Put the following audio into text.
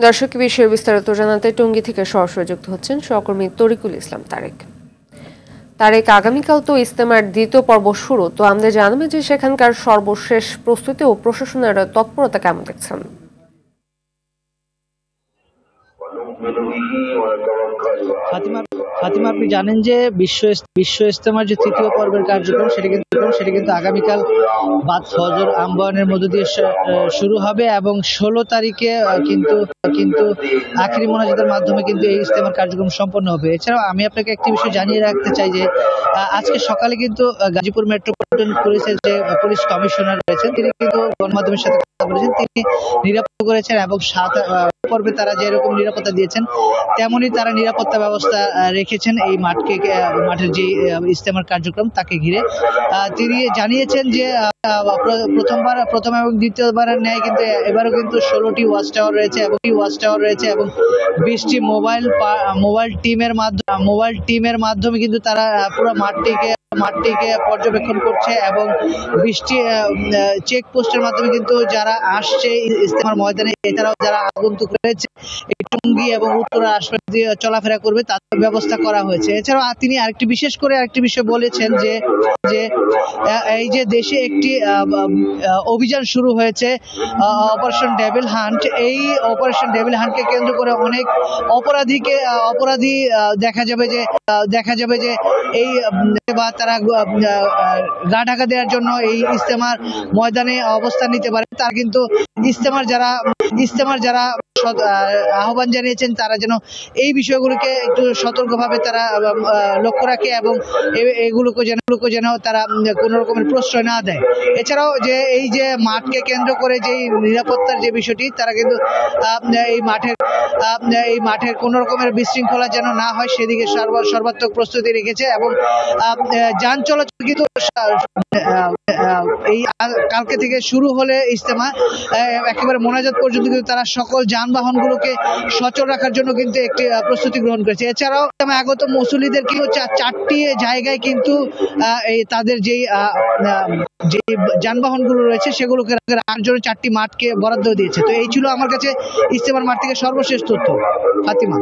দর্শক বিষয়ে বিস্তারিত জানাতে টঙ্গী থেকে সরাসরি যুক্ত হচ্ছেন সহকর্মী তরিকুল ইসলাম তারেক। আগামীকাল তো ইজতেমার দ্বিতীয় পর্ব শুরু, তো আমাদের জানাবে যে সেখানকার সর্বশেষ প্রস্তুতি ও প্রশাসনের তৎপরতা কেমন দেখছেন? ফাতিমা, আপনি জানেন যে বিশ্ব ইজতেমার যে তৃতীয় পর্বের কার্যক্রম সেটা কিন্তু আগামীকাল বাদ ফজর আহ্বানের মধ্য দিয়ে শুরু হবে এবং 16 তারিখে কিন্তু আখেরি মোনাজাতের মাধ্যমে কিন্তু এই ইজতেমার কার্যক্রম সম্পন্ন হবে। এছাড়াও আমি আপনাকে একটি বিষয় জানিয়ে রাখতে চাই যে আজকে সকালে কিন্তু গাজীপুর মেট্রোপলিটন পুলিশের যে পুলিশ কমিশনার রয়েছেন তিনি কিন্তু গণমাধ্যমের সাথে কথা বলেছেন, তিনি নিরাপত্তা করেছেন এবং পর্বে তারা যেরকম নিরাপত্তা দিয়েছেন তেমনি তারা নিরাপত্তা ব্যবস্থা রেখেছেন এই মাঠের যে ইজতেমার কার্যক্রম তাকে ঘিরে। তিনি জানিয়েছেন যে প্রথম এবং দ্বিতীয়বারের ন্যায় কিন্তু এবারও কিন্তু 16টি ওয়াচ টাওয়ার রয়েছে এবং 20টি মোবাইল টিমের মাধ্যমে কিন্তু তারা পুরো মাঠটিকে পর্যবেক্ষণ করছে এবং 20টি চেকপোস্টের মাধ্যমে কিন্তু যারা আসছে ইজতেমার ময়দানে, এছাড়াও যারা আগন্তুক রয়েছে এই টঙ্গী এবং উত্তরা আশপাশ দিয়ে চলাফেরা করবে তাদের ব্যবস্থা করা হয়েছে। এছাড়াও তিনি আরেকটি বিষয় বলেছেন যে এই যে দেশে একটি অভিযান শুরু হয়েছে অপারেশন ডেভিল হান্ট, এই অপারেশন ডেভিল হান্টকে কেন্দ্র করে অনেক অপরাধী দেখা যাবে যে এই বা তারা গা ঢাকা দেওয়ার জন্য এই ইজতেমার ময়দানে অবস্থান নিতে পারে। তার কিন্তু ইজতেমার যারা আহ্বান জানিয়েছেন তারা যেন এই বিষয়গুলোকে একটু সতর্কভাবে তারা লক্ষ্য রাখে এবং এগুলোকে যেন তারা কোন রকমের প্রশ্রয় না দেয়। এছাড়াও যে এই যে মাঠকে কেন্দ্র করে যে নিরাপত্তার যে বিষয়টি, তারা কিন্তু এই মাঠের কোন রকমের বিশৃঙ্খলা যেন না হয় সেদিকে সর্বাত্মক প্রস্তুতি রেখেছে এবং যান চলাচল কিন্তু এই কালকে থেকে শুরু হলে ইজতেমা একেবারে মোনাজাত পর্যন্ত কিন্তু তারা সকল যানবাহনগুলোকে সচল রাখার জন্য কিন্তু একটি প্রস্তুতি গ্রহণ করেছে। এছাড়াও আগত মুসল্লিদের কিন্তু 4টি জায়গায় কিন্তু তাদের যে যানবাহনগুলো রয়েছে সেগুলোকে রাখার জন্য 4টি মাঠকে বরাদ্দ দিয়েছে। তো এই ছিল আমার কাছে ইজতেমার মাঠ থেকে সর্বশেষ তথ্য। ফাতিমা।